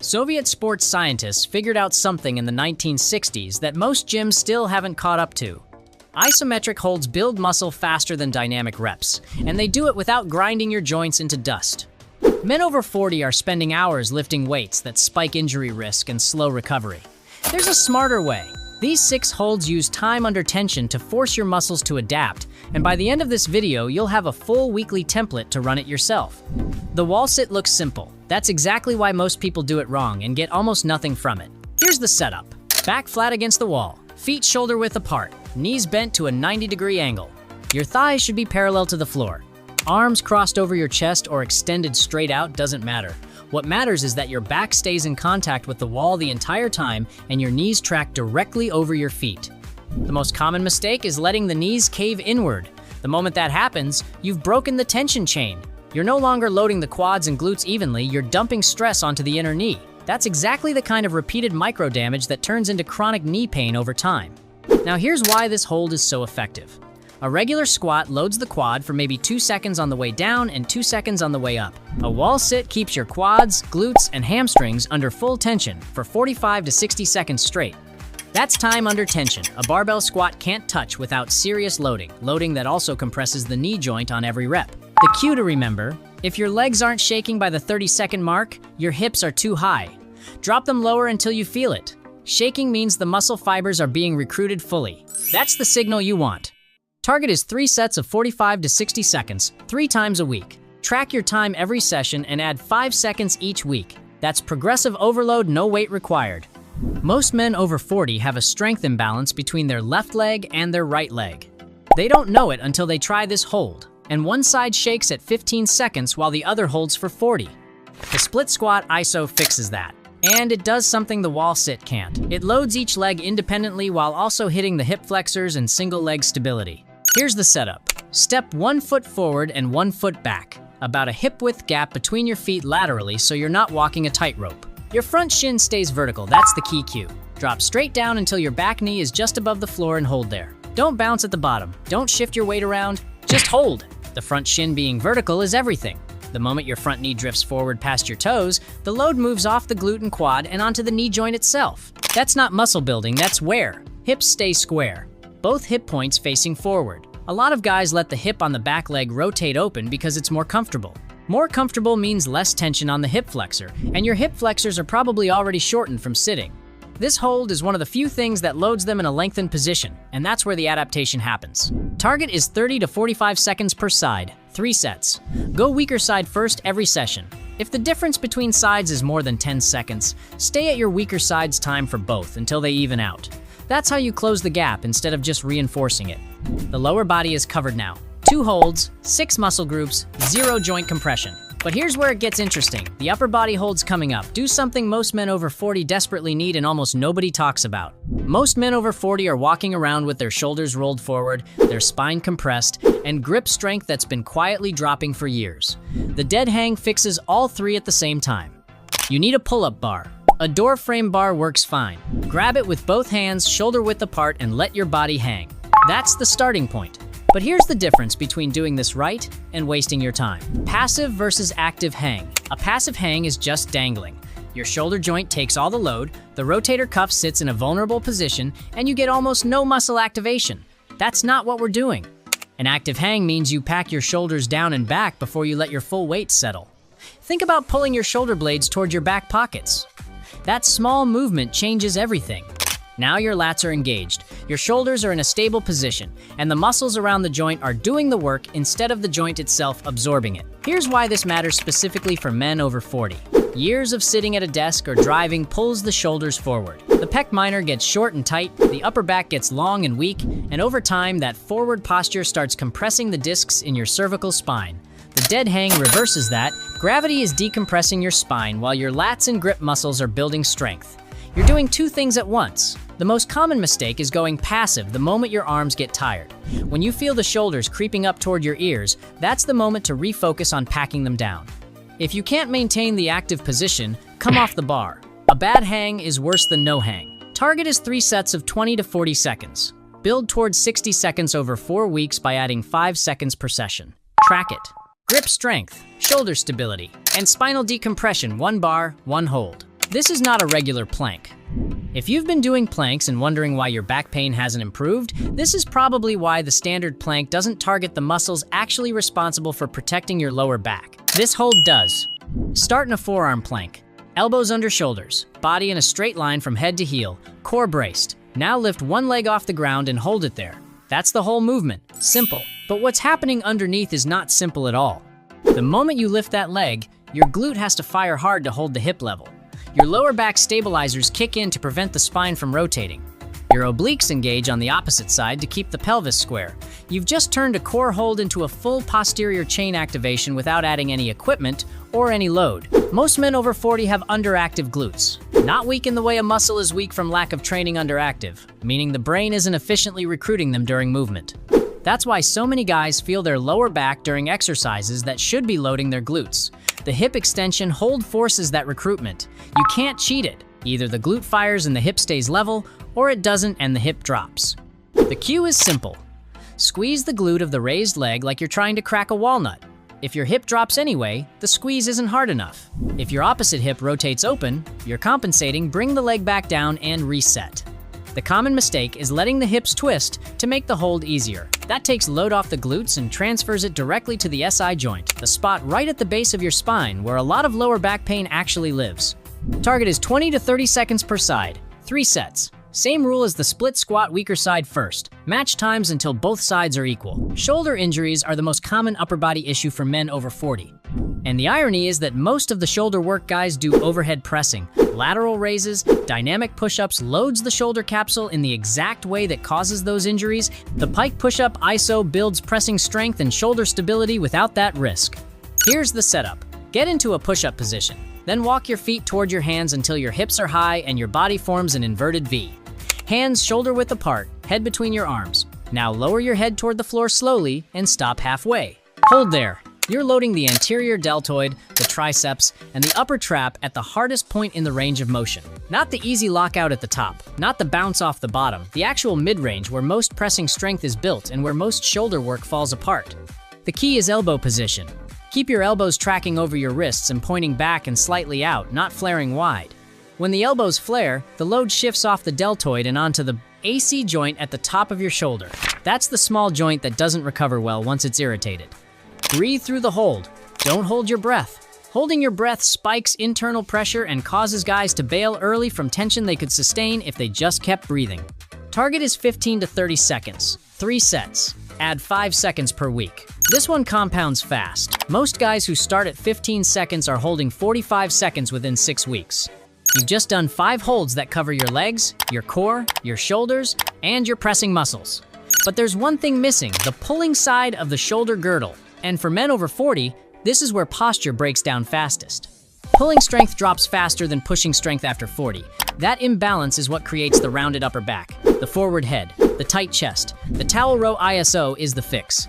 Soviet sports scientists figured out something in the 1960s that most gyms still haven't caught up to. Isometric holds build muscle faster than dynamic reps, and they do it without grinding your joints into dust. Men over 40 are spending hours lifting weights that spike injury risk and slow recovery. There's a smarter way. These 6 holds use time under tension to force your muscles to adapt, and by the end of this video, you'll have a full weekly template to run it yourself. The wall sit looks simple. That's exactly why most people do it wrong and get almost nothing from it. Here's the setup. Back flat against the wall, feet shoulder width apart, knees bent to a 90-degree angle. Your thighs should be parallel to the floor. Arms crossed over your chest or extended straight out doesn't matter. What matters is that your back stays in contact with the wall the entire time and your knees track directly over your feet. The most common mistake is letting the knees cave inward. The moment that happens, you've broken the tension chain. You're no longer loading the quads and glutes evenly, you're dumping stress onto the inner knee. That's exactly the kind of repeated micro damage that turns into chronic knee pain over time. Now here's why this hold is so effective. A regular squat loads the quad for maybe 2 seconds on the way down and 2 seconds on the way up. A wall sit keeps your quads, glutes, and hamstrings under full tension for 45 to 60 seconds straight. That's time under tension. A barbell squat can't touch without serious loading that also compresses the knee joint on every rep. The cue to remember, if your legs aren't shaking by the 30-second mark, your hips are too high. Drop them lower until you feel it. Shaking means the muscle fibers are being recruited fully. That's the signal you want. Target is 3 sets of 45 to 60 seconds, 3 times a week. Track your time every session and add 5 seconds each week. That's progressive overload, no weight required. Most men over 40 have a strength imbalance between their left leg and their right leg. They don't know it until they try this hold, and one side shakes at 15 seconds while the other holds for 40. The split squat ISO fixes that. And it does something the wall sit can't. It loads each leg independently while also hitting the hip flexors and single leg stability. Here's the setup. Step 1 foot forward and 1 foot back. About a hip width gap between your feet laterally so you're not walking a tightrope. Your front shin stays vertical, that's the key cue. Drop straight down until your back knee is just above the floor and hold there. Don't bounce at the bottom. Don't shift your weight around. Just hold. The front shin being vertical is everything. The moment your front knee drifts forward past your toes, the load moves off the glute and quad and onto the knee joint itself. That's not muscle building, that's wear. Hips stay square. Both hip points facing forward. A lot of guys let the hip on the back leg rotate open because it's more comfortable. More comfortable means less tension on the hip flexor, and your hip flexors are probably already shortened from sitting. This hold is one of the few things that loads them in a lengthened position, and that's where the adaptation happens. Target is 30 to 45 seconds per side, 3 sets. Go weaker side first every session. If the difference between sides is more than 10 seconds, stay at your weaker side's time for both until they even out. That's how you close the gap instead of just reinforcing it. The lower body is covered now. 2 holds, 6 muscle groups, 0 joint compression. But here's where it gets interesting. The upper body holds coming up. Do something most men over 40 desperately need and almost nobody talks about. Most men over 40 are walking around with their shoulders rolled forward, their spine compressed, and grip strength that's been quietly dropping for years. The dead hang fixes all 3 at the same time. You need a pull-up bar. A door frame bar works fine. Grab it with both hands shoulder width apart and let your body hang. That's the starting point. But here's the difference between doing this right and wasting your time. Passive versus active hang. A passive hang is just dangling. Your shoulder joint takes all the load, the rotator cuff sits in a vulnerable position, and you get almost no muscle activation. That's not what we're doing. An active hang means you pack your shoulders down and back before you let your full weight settle. Think about pulling your shoulder blades toward your back pockets. That small movement changes everything. Now your lats are engaged, your shoulders are in a stable position, and the muscles around the joint are doing the work instead of the joint itself absorbing it. Here's why this matters specifically for men over 40. Years of sitting at a desk or driving pulls the shoulders forward. The pec minor gets short and tight, the upper back gets long and weak, and over time that forward posture starts compressing the discs in your cervical spine. The dead hang reverses that. Gravity is decompressing your spine while your lats and grip muscles are building strength. You're doing 2 things at once. The most common mistake is going passive the moment your arms get tired. When you feel the shoulders creeping up toward your ears, that's the moment to refocus on packing them down. If you can't maintain the active position, come off the bar. A bad hang is worse than no hang. Target is 3 sets of 20 to 40 seconds. Build towards 60 seconds over 4 weeks by adding 5 seconds per session. Track it. Grip strength, shoulder stability, and spinal decompression, 1 bar, 1 hold. This is not a regular plank. If you've been doing planks and wondering why your back pain hasn't improved, this is probably why the standard plank doesn't target the muscles actually responsible for protecting your lower back. This hold does. Start in a forearm plank. Elbows under shoulders, body in a straight line from head to heel, core braced. Now lift one leg off the ground and hold it there. That's the whole movement. Simple. But what's happening underneath is not simple at all. The moment you lift that leg, your glute has to fire hard to hold the hip level. Your lower back stabilizers kick in to prevent the spine from rotating. Your obliques engage on the opposite side to keep the pelvis square. You've just turned a core hold into a full posterior chain activation without adding any equipment or any load. Most men over 40 have underactive glutes. Not weak in the way a muscle is weak from lack of training underactive, meaning the brain isn't efficiently recruiting them during movement. That's why so many guys feel their lower back during exercises that should be loading their glutes. The hip extension hold forces that recruitment. You can't cheat it. Either the glute fires and the hip stays level, or it doesn't and the hip drops. The cue is simple. Squeeze the glute of the raised leg like you're trying to crack a walnut. If your hip drops anyway, the squeeze isn't hard enough. If your opposite hip rotates open, you're compensating, bring the leg back down and reset. The common mistake is letting the hips twist to make the hold easier. That takes load off the glutes and transfers it directly to the SI joint, the spot right at the base of your spine where a lot of lower back pain actually lives. Target is 20 to 30 seconds per side, 3 sets. Same rule as the split squat, weaker side first. Match times until both sides are equal. Shoulder injuries are the most common upper body issue for men over 40. And the irony is that most of the shoulder work guys do overhead pressing, lateral raises, dynamic push-ups loads the shoulder capsule in the exact way that causes those injuries. The pike push-up ISO builds pressing strength and shoulder stability without that risk. Here's the setup. Get into a push-up position. Then walk your feet toward your hands until your hips are high and your body forms an inverted V. Hands shoulder width apart, head between your arms. Now lower your head toward the floor slowly and stop halfway. Hold there. You're loading the anterior deltoid, the triceps, and the upper trap at the hardest point in the range of motion. Not the easy lockout at the top, not the bounce off the bottom, the actual mid-range where most pressing strength is built and where most shoulder work falls apart. The key is elbow position. Keep your elbows tracking over your wrists and pointing back and slightly out, not flaring wide. When the elbows flare, the load shifts off the deltoid and onto the AC joint at the top of your shoulder. That's the small joint that doesn't recover well once it's irritated. Breathe through the hold. Don't hold your breath. Holding your breath spikes internal pressure and causes guys to bail early from tension they could sustain if they just kept breathing. Target is 15 to 30 seconds, 3 sets. Add 5 seconds per week. This one compounds fast. Most guys who start at 15 seconds are holding 45 seconds within 6 weeks. You've just done 5 holds that cover your legs, your core, your shoulders, and your pressing muscles. But there's one thing missing, the pulling side of the shoulder girdle. And for men over 40, this is where posture breaks down fastest. Pulling strength drops faster than pushing strength after 40. That imbalance is what creates the rounded upper back, the forward head, the tight chest. The towel row ISO is the fix.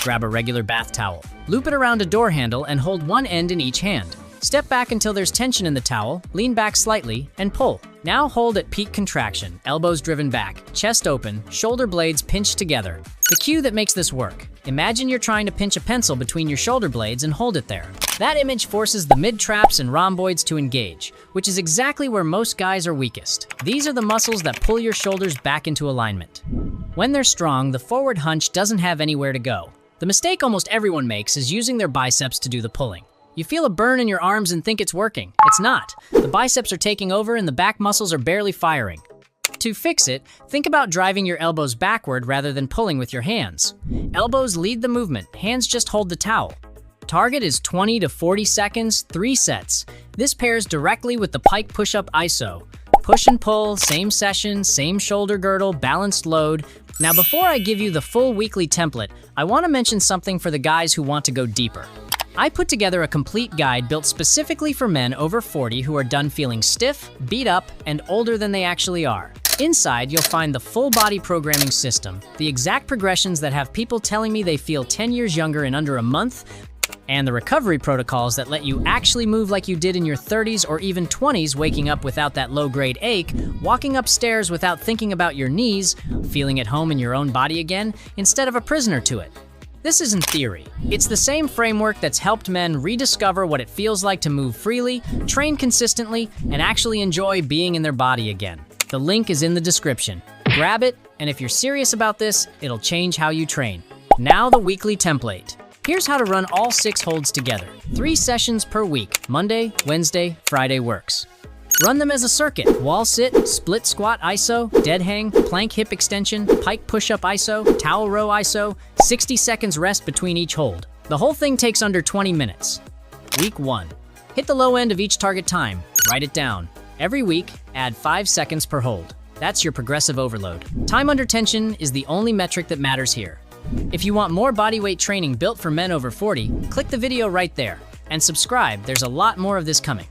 Grab a regular bath towel, loop it around a door handle and hold one end in each hand. Step back until there's tension in the towel, lean back slightly, and pull. Now hold at peak contraction, elbows driven back, chest open, shoulder blades pinched together. The cue that makes this work. Imagine you're trying to pinch a pencil between your shoulder blades and hold it there. That image forces the mid-traps and rhomboids to engage, which is exactly where most guys are weakest. These are the muscles that pull your shoulders back into alignment. When they're strong, the forward hunch doesn't have anywhere to go. The mistake almost everyone makes is using their biceps to do the pulling. You feel a burn in your arms and think it's working. It's not. The biceps are taking over and the back muscles are barely firing. To fix it, think about driving your elbows backward rather than pulling with your hands. Elbows lead the movement, hands just hold the towel. Target is 20 to 40 seconds, 3 sets. This pairs directly with the pike push-up ISO. Push and pull, same session, same shoulder girdle, balanced load. Now before I give you the full weekly template, I want to mention something for the guys who want to go deeper. I put together a complete guide built specifically for men over 40 who are done feeling stiff, beat up, and older than they actually are. Inside, you'll find the full body programming system, the exact progressions that have people telling me they feel 10 years younger in under a month, and the recovery protocols that let you actually move like you did in your 30s or even 20s, waking up without that low-grade ache, walking upstairs without thinking about your knees, feeling at home in your own body again, instead of a prisoner to it. This isn't theory. It's the same framework that's helped men rediscover what it feels like to move freely, train consistently, and actually enjoy being in their body again. The link is in the description. Grab it, and if you're serious about this, it'll change how you train. Now the weekly template. Here's how to run all 6 holds together. 3 sessions per week, Monday, Wednesday, Friday works. Run them as a circuit: wall sit, split squat ISO, dead hang, plank hip extension, pike push-up ISO, towel row ISO, 60 seconds rest between each hold. The whole thing takes under 20 minutes. Week 1. Hit the low end of each target time. Write it down. Every week, add 5 seconds per hold. That's your progressive overload. Time under tension is the only metric that matters here. If you want more bodyweight training built for men over 40, click the video right there. And subscribe, there's a lot more of this coming.